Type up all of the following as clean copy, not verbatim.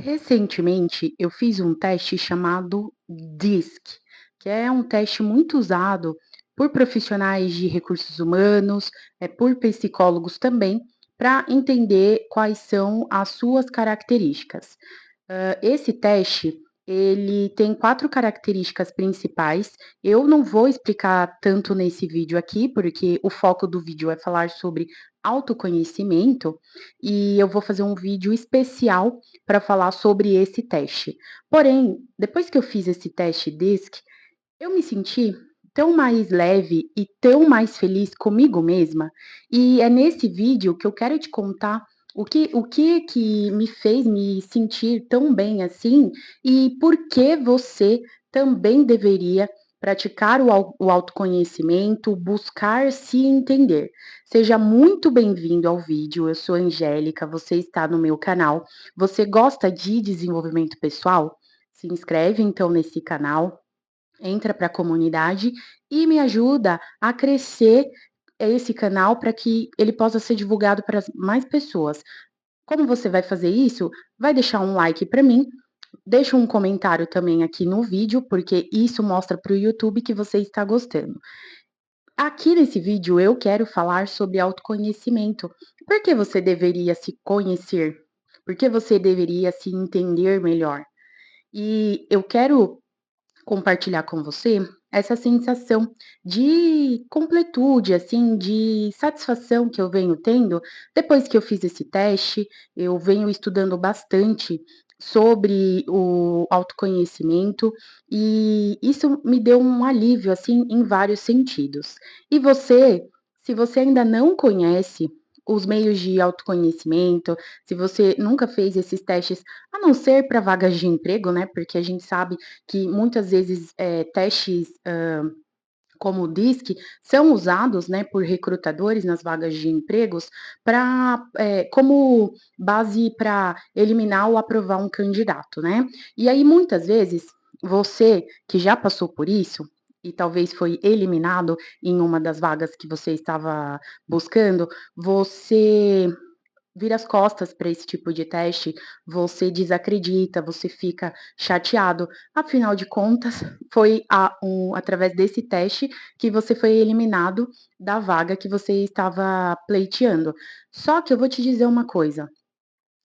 Recentemente, eu fiz um teste chamado DISC, que é um teste muito usado por profissionais de recursos humanos, por psicólogos também, para entender quais são as suas características. Esse teste, ele tem 4 características principais. Eu não vou explicar tanto nesse vídeo aqui, porque o foco do vídeo é falar sobre autoconhecimento, e eu vou fazer um vídeo especial para falar sobre esse teste. Porém, depois que eu fiz esse teste DISC, eu me senti tão mais leve e tão mais feliz comigo mesma, e é nesse vídeo que eu quero te contar o que me fez me sentir tão bem assim, e por que você também deveria praticar o autoconhecimento, buscar se entender. Seja muito bem-vindo ao vídeo, eu sou Angélica, você está no meu canal. Você gosta de desenvolvimento pessoal? Se inscreve então nesse canal, entra para a comunidade e me ajuda a crescer esse canal para que ele possa ser divulgado para mais pessoas. Como você vai fazer isso? Vai deixar um like para mim, deixa um comentário também aqui no vídeo, porque isso mostra para o YouTube que você está gostando. Aqui nesse vídeo eu quero falar sobre autoconhecimento. Por que você deveria se conhecer? Por que você deveria se entender melhor? E eu quero compartilhar com você essa sensação de completude, assim, de satisfação que eu venho tendo depois que eu fiz esse teste. Eu venho estudando bastante sobre o autoconhecimento e isso me deu um alívio, assim, em vários sentidos. E você, se você ainda não conhece os meios de autoconhecimento, se você nunca fez esses testes, a não ser para vagas de emprego, né? Porque a gente sabe que muitas vezes testes como o DISC são usados, né, por recrutadores nas vagas de empregos para como base para eliminar ou aprovar um candidato, né? E aí muitas vezes você que já passou por isso e talvez foi eliminado em uma das vagas que você estava buscando, você vira as costas para esse tipo de teste, você desacredita, você fica chateado. Afinal de contas, foi através desse teste que você foi eliminado da vaga que você estava pleiteando. Só que eu vou te dizer uma coisa.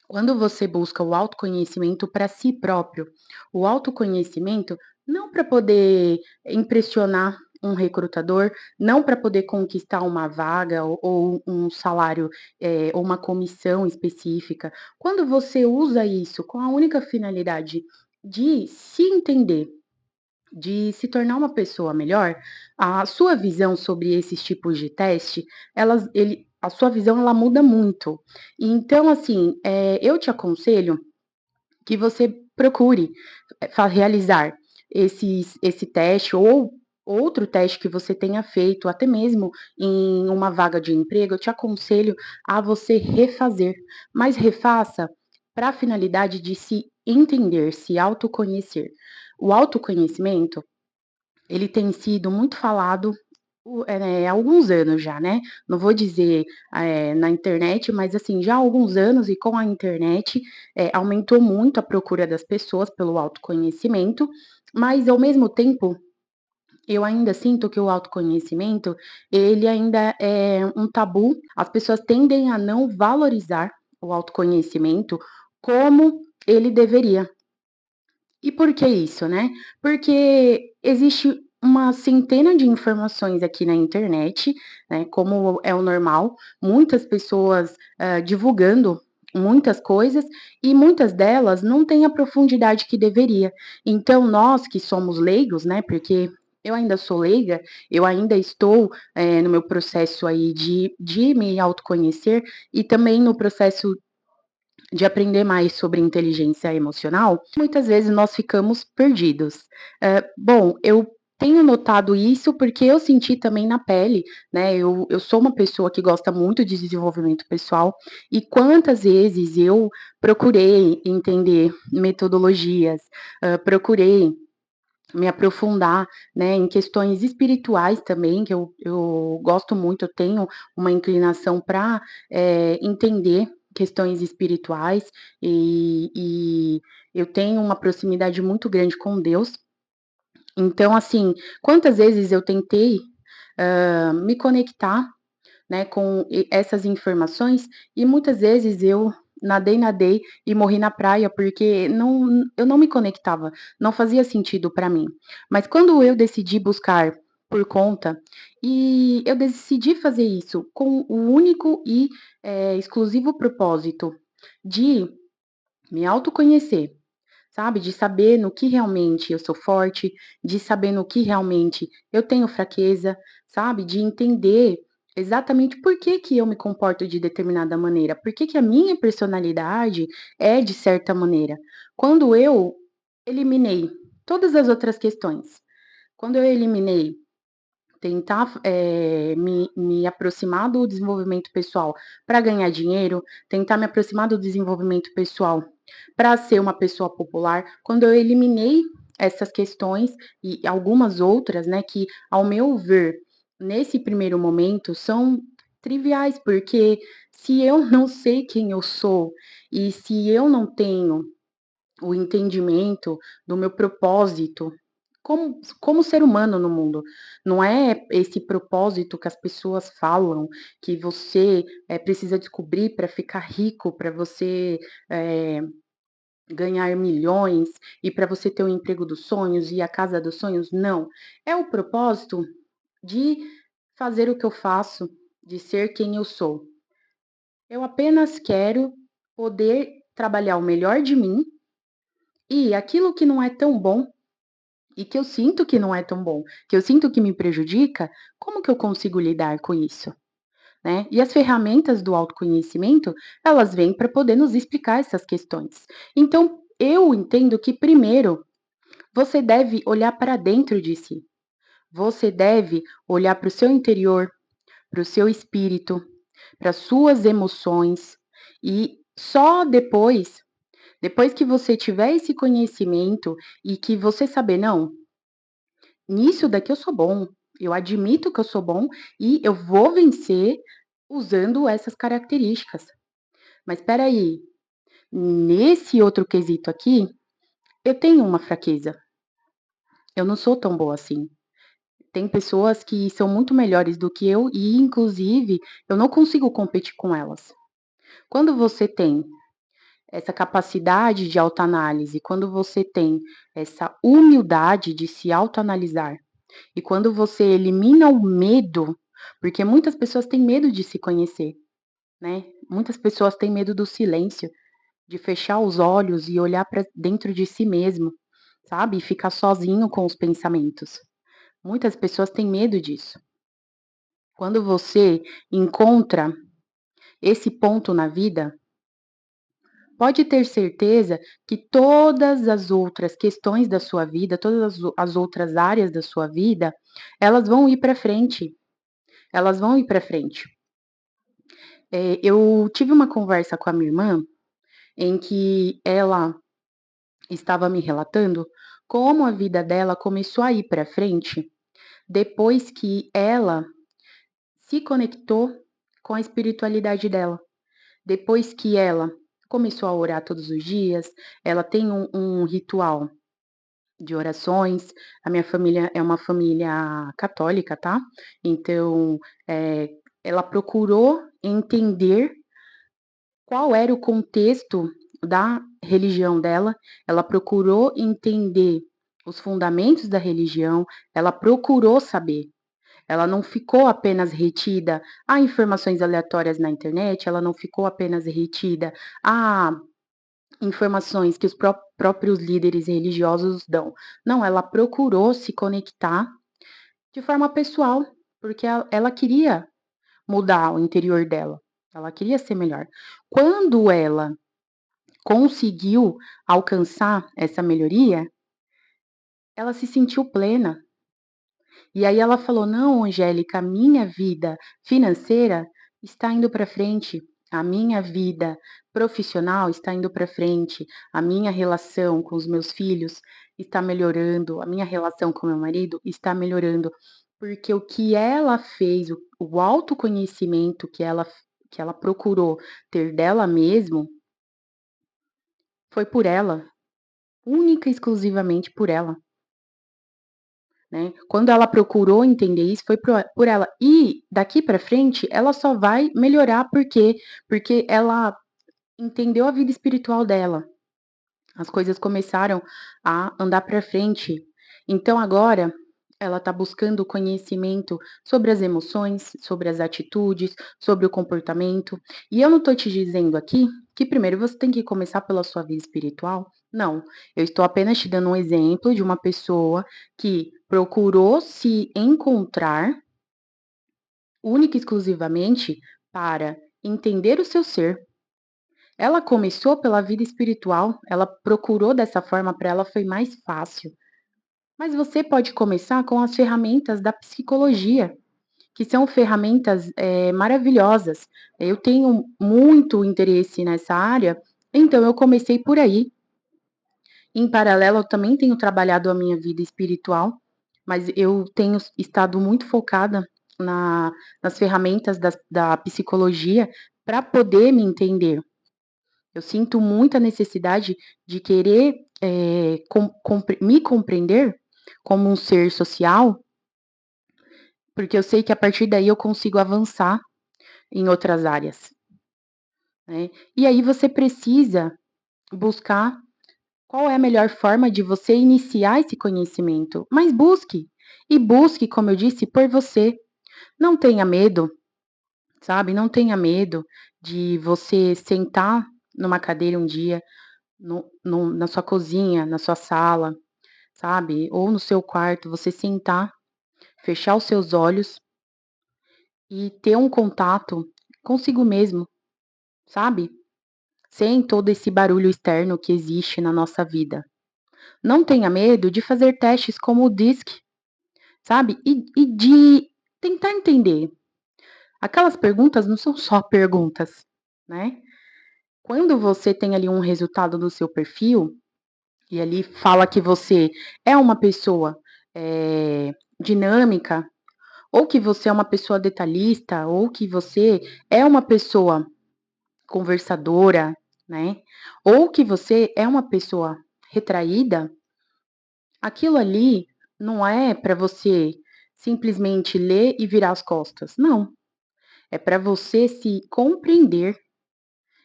Quando você busca o autoconhecimento para si próprio, o autoconhecimento não para poder impressionar um recrutador, não para poder conquistar uma vaga ou um salário, ou uma comissão específica. Quando você usa isso com a única finalidade de se entender, de se tornar uma pessoa melhor, a sua visão sobre esses tipos de teste, a sua visão ela muda muito. Então, assim, eu te aconselho que você procure realizar esse teste ou outro teste que você tenha feito, até mesmo em uma vaga de emprego, eu te aconselho a você refazer, mas refaça para a finalidade de se entender, se autoconhecer. O autoconhecimento, ele tem sido muito falado há alguns anos já, né? Não vou dizer na internet, mas assim, já há alguns anos e com a internet aumentou muito a procura das pessoas pelo autoconhecimento, mas ao mesmo tempo eu ainda sinto que o autoconhecimento ele ainda é um tabu. As pessoas tendem a não valorizar o autoconhecimento como ele deveria. E por que isso, né? Porque existe uma centena de informações aqui na internet, né, como é o normal, muitas pessoas divulgando muitas coisas e muitas delas não têm a profundidade que deveria. Então, nós que somos leigos, né, porque eu ainda sou leiga, eu ainda estou no meu processo aí de me autoconhecer e também no processo de aprender mais sobre inteligência emocional, muitas vezes nós ficamos perdidos. Bom, eu tenho notado isso porque eu senti também na pele, né? Eu sou uma pessoa que gosta muito de desenvolvimento pessoal e quantas vezes eu procurei entender metodologias, procurei me aprofundar, né, em questões espirituais também, que eu gosto muito, eu tenho uma inclinação para entender questões espirituais e eu tenho uma proximidade muito grande com Deus. Então, assim, quantas vezes eu tentei, me conectar, né, com essas informações e muitas vezes eu nadei e morri na praia porque eu não me conectava, não fazia sentido para mim. Mas quando eu decidi buscar por conta e eu decidi fazer isso com o único e exclusivo propósito de me autoconhecer, sabe, de saber no que realmente eu sou forte, de saber no que realmente eu tenho fraqueza, sabe, de entender exatamente por que que eu me comporto de determinada maneira, por que que a minha personalidade é de certa maneira. Quando eu eliminei todas as outras questões, quando eu eliminei tentar, me aproximar do desenvolvimento pessoal para ganhar dinheiro, tentar me aproximar do desenvolvimento pessoal para ser uma pessoa popular. Quando eu eliminei essas questões e algumas outras, né, que ao meu ver, nesse primeiro momento são triviais, porque se eu não sei quem eu sou e se eu não tenho o entendimento do meu propósito como ser humano no mundo. Não é esse propósito que as pessoas falam, que você, precisa descobrir para ficar rico, para você, eh, ganhar milhões e para você ter o emprego dos sonhos e a casa dos sonhos, não. É o propósito de fazer o que eu faço, de ser quem eu sou. Eu apenas quero poder trabalhar o melhor de mim e aquilo que não é tão bom e que eu sinto que não é tão bom, que eu sinto que me prejudica, como que eu consigo lidar com isso, né? E as ferramentas do autoconhecimento, elas vêm para poder nos explicar essas questões. Então, eu entendo que primeiro você deve olhar para dentro de si. Você deve olhar para o seu interior, para o seu espírito, para as suas emoções e só depois que você tiver esse conhecimento e que você saber, não, nisso daqui eu sou bom, eu admito que eu sou bom e eu vou vencer usando essas características. Mas espera aí, nesse outro quesito aqui, eu tenho uma fraqueza. Eu não sou tão boa assim. Tem pessoas que são muito melhores do que eu e, inclusive, eu não consigo competir com elas. Quando você tem essa capacidade de autoanálise, quando você tem essa humildade de se autoanalisar, e quando você elimina o medo, porque muitas pessoas têm medo de se conhecer, né? Muitas pessoas têm medo do silêncio, de fechar os olhos e olhar para dentro de si mesmo, sabe? E ficar sozinho com os pensamentos. Muitas pessoas têm medo disso. Quando você encontra esse ponto na vida, pode ter certeza que todas as outras questões da sua vida, todas as outras áreas da sua vida, elas vão ir para frente. Elas vão ir para frente. Eu tive uma conversa com a minha irmã, em que ela estava me relatando como a vida dela começou a ir para frente depois que ela se conectou com a espiritualidade dela. Depois que ela começou a orar todos os dias, ela tem um ritual de orações. A minha família é uma família católica, tá? Então, ela procurou entender qual era o contexto da religião dela, ela procurou entender os fundamentos da religião, ela procurou saber. Ela não ficou apenas retida a informações aleatórias na internet, ela não ficou apenas retida a informações que os próprios líderes religiosos dão. Não, ela procurou se conectar de forma pessoal, porque ela queria mudar o interior dela, ela queria ser melhor. Quando ela conseguiu alcançar essa melhoria, ela se sentiu plena. E aí ela falou: "Não, Angélica, a minha vida financeira está indo para frente, a minha vida profissional está indo para frente, a minha relação com os meus filhos está melhorando, a minha relação com meu marido está melhorando", porque o que ela fez, o autoconhecimento que ela que ela procurou ter dela mesmo, foi por ela, única e exclusivamente por ela, né. Quando ela procurou entender isso, foi por ela. E daqui para frente, ela só vai melhorar, por quê? Porque ela entendeu a vida espiritual dela. As coisas começaram a andar para frente. Então agora ela está buscando conhecimento sobre as emoções, sobre as atitudes, sobre o comportamento. E eu não estou te dizendo aqui que primeiro você tem que começar pela sua vida espiritual. Não, eu estou apenas te dando um exemplo de uma pessoa que procurou se encontrar única e exclusivamente para entender o seu ser. Ela começou pela vida espiritual, ela procurou dessa forma, para ela foi mais fácil. Mas você pode começar com as ferramentas da psicologia, que são ferramentas, maravilhosas. Eu tenho muito interesse nessa área, então eu comecei por aí. Em paralelo, eu também tenho trabalhado a minha vida espiritual, mas eu tenho estado muito focada nas ferramentas da psicologia para poder me entender. Eu sinto muita necessidade de querer, me compreender como um ser social, porque eu sei que a partir daí eu consigo avançar em outras áreas, né. E aí você precisa buscar qual é a melhor forma de você iniciar esse conhecimento, mas busque, e busque, como eu disse, por você. Não tenha medo, sabe, não tenha medo de você sentar numa cadeira um dia, na sua cozinha, na sua sala, sabe, ou no seu quarto, você sentar, fechar os seus olhos e ter um contato consigo mesmo, sabe, sem todo esse barulho externo que existe na nossa vida. Não tenha medo de fazer testes como o DISC, sabe, e de tentar entender. Aquelas perguntas não são só perguntas, né. Quando você tem ali um resultado do seu perfil, e ali fala que você é uma pessoa, dinâmica, ou que você é uma pessoa detalhista, ou que você é uma pessoa conversadora, né, ou que você é uma pessoa retraída, aquilo ali não é para você simplesmente ler e virar as costas, não. É para você se compreender,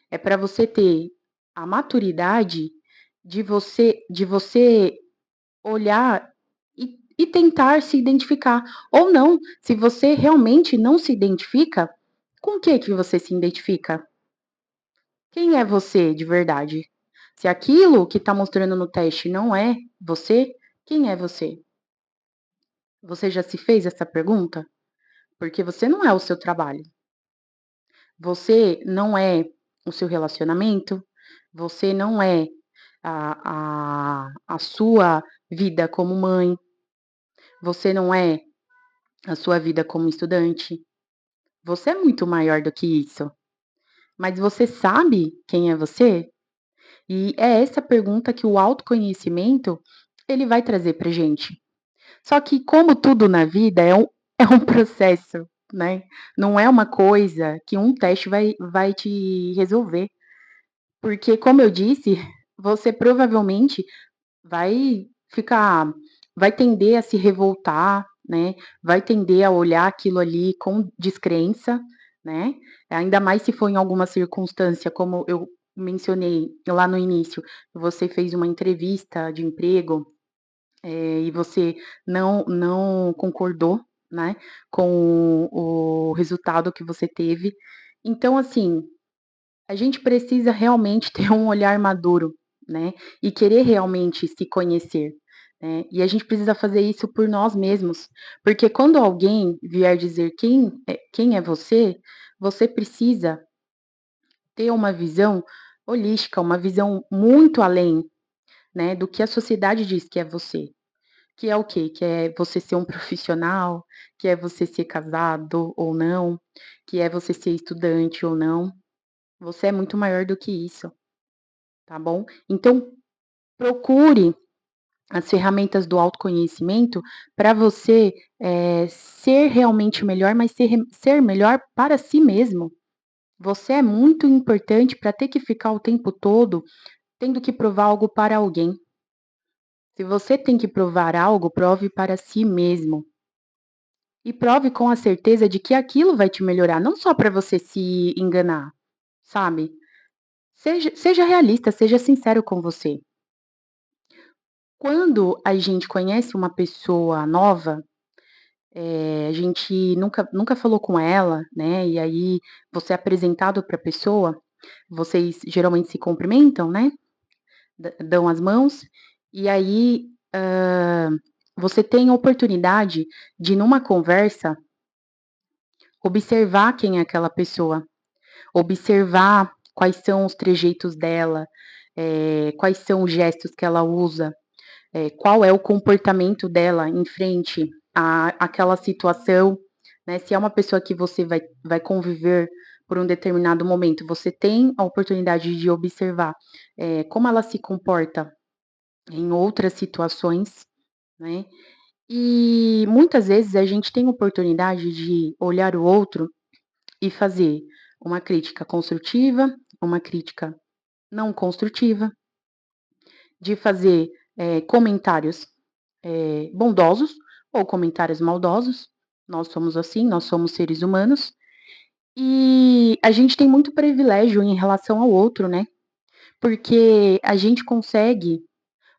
é para você ter a maturidade de você olhar e tentar se identificar, ou não, se você realmente não se identifica, com o que você se identifica? Quem é você de verdade? Se aquilo que está mostrando no teste não é você, quem é você? Você já se fez essa pergunta? Porque você não é o seu trabalho, você não é o seu relacionamento, você não é a sua vida como mãe, você não é a sua vida como estudante. Você é muito maior do que isso. Mas você sabe quem é você? E é essa pergunta que o autoconhecimento ele vai trazer pra gente. Só que como tudo na vida é um processo, né, não é uma coisa que um teste vai te resolver. Porque como eu disse, você provavelmente vai ficar vai tender a se revoltar, né, vai tender a olhar aquilo ali com descrença, né, ainda mais se for em alguma circunstância, como eu mencionei lá no início, você fez uma entrevista de emprego, e você não concordou, né, com o resultado que você teve. Então, assim, a gente precisa realmente ter um olhar maduro, né, e querer realmente se conhecer, né, e a gente precisa fazer isso por nós mesmos, porque quando alguém vier dizer quem é você, você precisa ter uma visão holística, uma visão muito além, né, do que a sociedade diz que é você. Que é o quê? Que é você ser um profissional, que é você ser casado ou não, que é você ser estudante ou não. Você é muito maior do que isso. Tá bom? Então, procure as ferramentas do autoconhecimento para você, ser realmente melhor, mas ser melhor para si mesmo, Você é muito importante para ter que ficar o tempo todo tendo que provar algo para alguém. Se você tem que provar algo, prove para si mesmo. E prove com a certeza de que aquilo vai te melhorar, não só para você se enganar, sabe? Seja realista, seja sincero com você. Quando a gente conhece uma pessoa nova, a gente nunca falou com ela, né, e aí você é apresentado para a pessoa, vocês geralmente se cumprimentam, né, dão as mãos, e aí, você tem a oportunidade de numa conversa, observar quem é aquela pessoa, observar quais são os trejeitos dela, quais são os gestos que ela usa, qual é o comportamento dela em frente à àquela situação, né, se é uma pessoa que você vai conviver por um determinado momento, você tem a oportunidade de observar, como ela se comporta em outras situações, né, e muitas vezes a gente tem oportunidade de olhar o outro e fazer uma crítica construtiva, uma crítica não construtiva, de fazer, comentários bondosos ou comentários maldosos. Nós somos assim, nós somos seres humanos. E a gente tem muito privilégio em relação ao outro, né? Porque a gente consegue,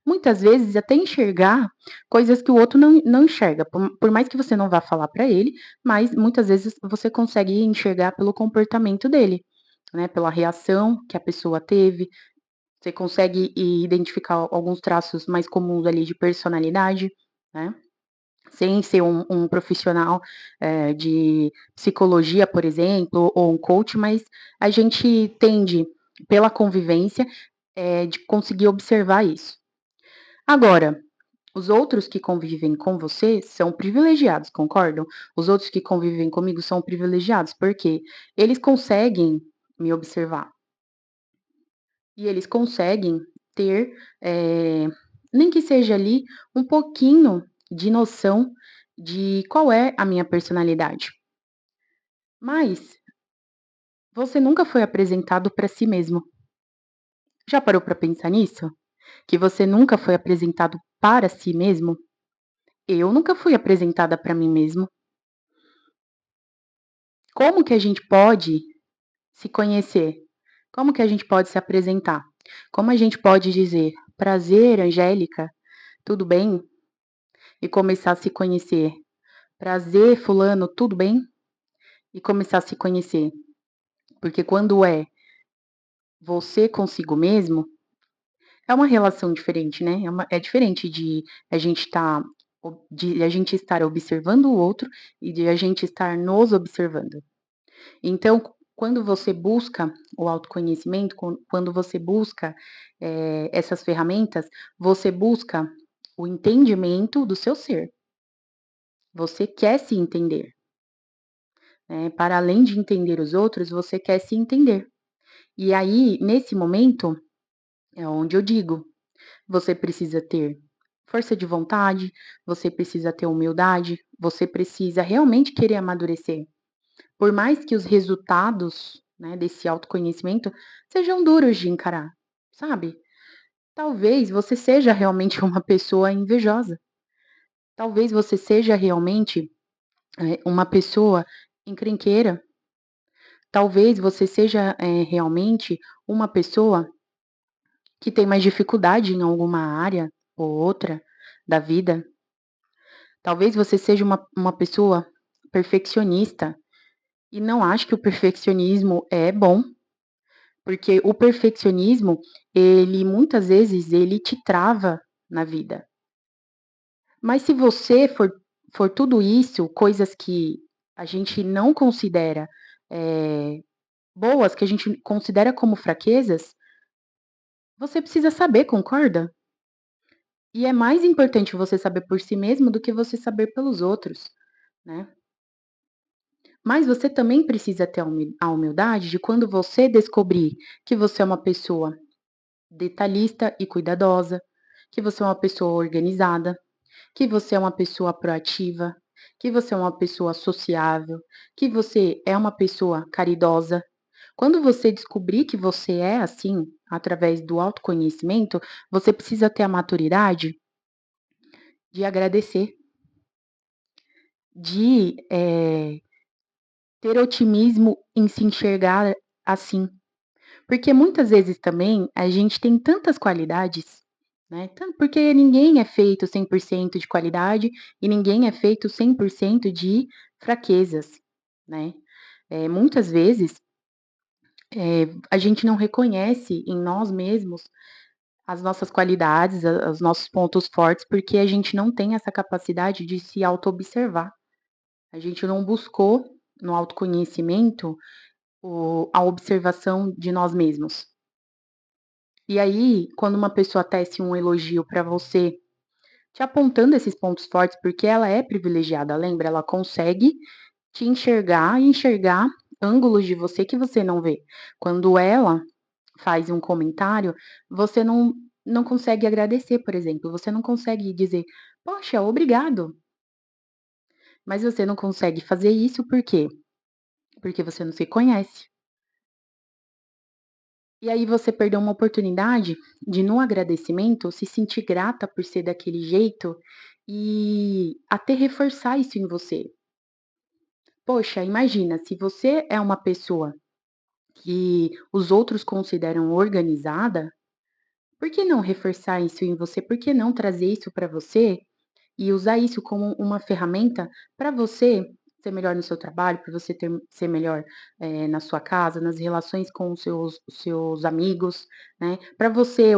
muitas vezes, até enxergar coisas que o outro não enxerga. Por mais que você não vá falar para ele, mas muitas vezes você consegue enxergar pelo comportamento dele, né? Pela reação que a pessoa teve. Você consegue identificar alguns traços mais comuns ali de personalidade, né? Sem ser um profissional, de psicologia, por exemplo, ou um coach, mas a gente tende, pela convivência, de conseguir observar isso. Agora, os outros que convivem com você são privilegiados, concordam? Os outros que convivem comigo são privilegiados, porque eles conseguem me observar e eles conseguem ter, nem que seja ali, um pouquinho de noção de qual é a minha personalidade. Mas você nunca foi apresentado para si mesmo. Já parou para pensar nisso? Que você nunca foi apresentado para si mesmo? Eu nunca fui apresentada para mim mesmo. Como que a gente pode se conhecer? Como que a gente pode se apresentar? Como a gente pode dizer: "Prazer, Angélica, tudo bem?" E começar a se conhecer. "Prazer, fulano, tudo bem?" E começar a se conhecer. Porque quando é você consigo mesmo, é uma relação diferente, né, é diferente de a gente de a gente estar observando o outro e de a gente estar nos observando. Então, quando você busca o autoconhecimento, quando você busca, essas ferramentas, você busca o entendimento do seu ser. Você quer se entender, né, para além de entender os outros, você quer se entender. E aí, nesse momento, é onde eu digo: você precisa ter força de vontade, você precisa ter humildade, você precisa realmente querer amadurecer. Por mais que os resultados, né, desse autoconhecimento sejam duros de encarar, sabe? Talvez você seja realmente uma pessoa invejosa. Talvez você seja realmente, uma pessoa encrenqueira. Talvez você seja, realmente uma pessoa que tem mais dificuldade em alguma área ou outra da vida. Talvez você seja uma pessoa perfeccionista e não ache que o perfeccionismo é bom, porque o perfeccionismo, ele muitas vezes ele te trava na vida. Mas se você for tudo isso, coisas que a gente não considera, boas, que a gente considera como fraquezas, você precisa saber, concorda? E é mais importante você saber por si mesmo do que você saber pelos outros, né. Mas você também precisa ter a humildade de quando você descobrir que você é uma pessoa detalhista e cuidadosa, que você é uma pessoa organizada, que você é uma pessoa proativa, que você é uma pessoa sociável, que você é uma pessoa caridosa. Quando você descobrir que você é assim, através do autoconhecimento, você precisa ter a maturidade de agradecer, de, ter otimismo em se enxergar assim. Porque muitas vezes também a gente tem tantas qualidades, né, porque ninguém é feito 100% de qualidade e ninguém é feito 100% de fraquezas, né. Muitas vezes, a gente não reconhece em nós mesmos as nossas qualidades, a os nossos pontos fortes, porque a gente não tem essa capacidade de se autoobservar. A gente não buscou no autoconhecimento a observação de nós mesmos. E aí, quando uma pessoa tece um elogio para você, te apontando esses pontos fortes, porque ela é privilegiada, lembra? Ela consegue te enxergar e enxergar ângulos de você que você não vê. Quando ela faz um comentário, você não consegue agradecer, por exemplo, você não consegue dizer: "Poxa, obrigado", mas você não consegue fazer isso por quê? Porque você não se conhece. E aí você perdeu uma oportunidade de, no agradecimento, se sentir grata por ser daquele jeito e até reforçar isso em você. Poxa, imagina, se você é uma pessoa que os outros consideram organizada, por que não reforçar isso em você? Por que não trazer isso para você e usar isso como uma ferramenta para você ser melhor no seu trabalho, para você ser melhor, na sua casa, nas relações com os seus amigos, né, para você,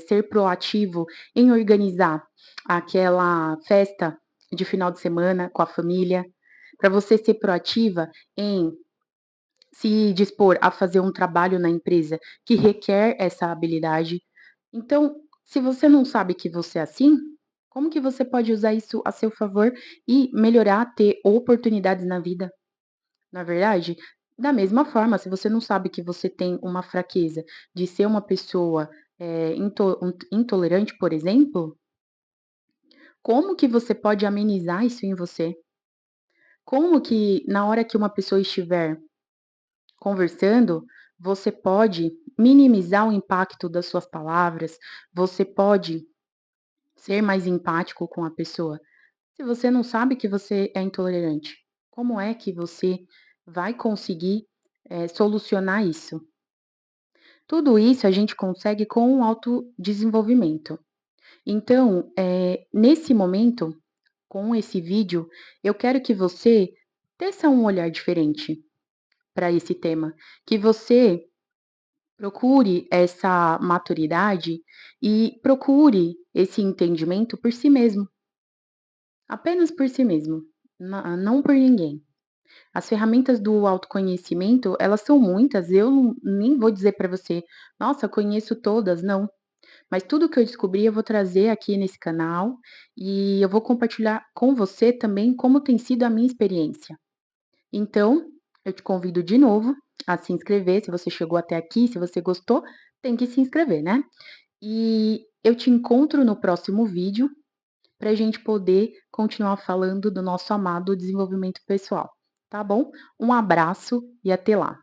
ser proativo em organizar aquela festa de final de semana com a família, para você ser proativa em se dispor a fazer um trabalho na empresa que requer essa habilidade. Então, se você não sabe que você é assim, como que você pode usar isso a seu favor e melhorar, ter oportunidades na vida, não é verdade? Da mesma forma, se você não sabe que você tem uma fraqueza de ser uma pessoa, intolerante, por exemplo, como que você pode amenizar isso em você? Como que na hora que uma pessoa estiver conversando, você pode minimizar o impacto das suas palavras, você pode ser mais empático com a pessoa. Se você não sabe que você é intolerante, como é que você vai conseguir, solucionar isso? Tudo isso a gente consegue com o autodesenvolvimento. Então, nesse momento, com esse vídeo, eu quero que você teça um olhar diferente para esse tema, que você procure essa maturidade e procure esse entendimento por si mesmo, apenas por si mesmo, não por ninguém. As ferramentas do autoconhecimento, elas são muitas, eu nem vou dizer para você: "Nossa, conheço todas", não. Mas tudo que eu descobri eu vou trazer aqui nesse canal, e eu vou compartilhar com você também como tem sido a minha experiência. Então, eu te convido de novo a se inscrever, se você chegou até aqui, se você gostou, tem que se inscrever, né. E eu te encontro no próximo vídeo, para a gente poder continuar falando do nosso amado desenvolvimento pessoal, tá bom? Um abraço e até lá.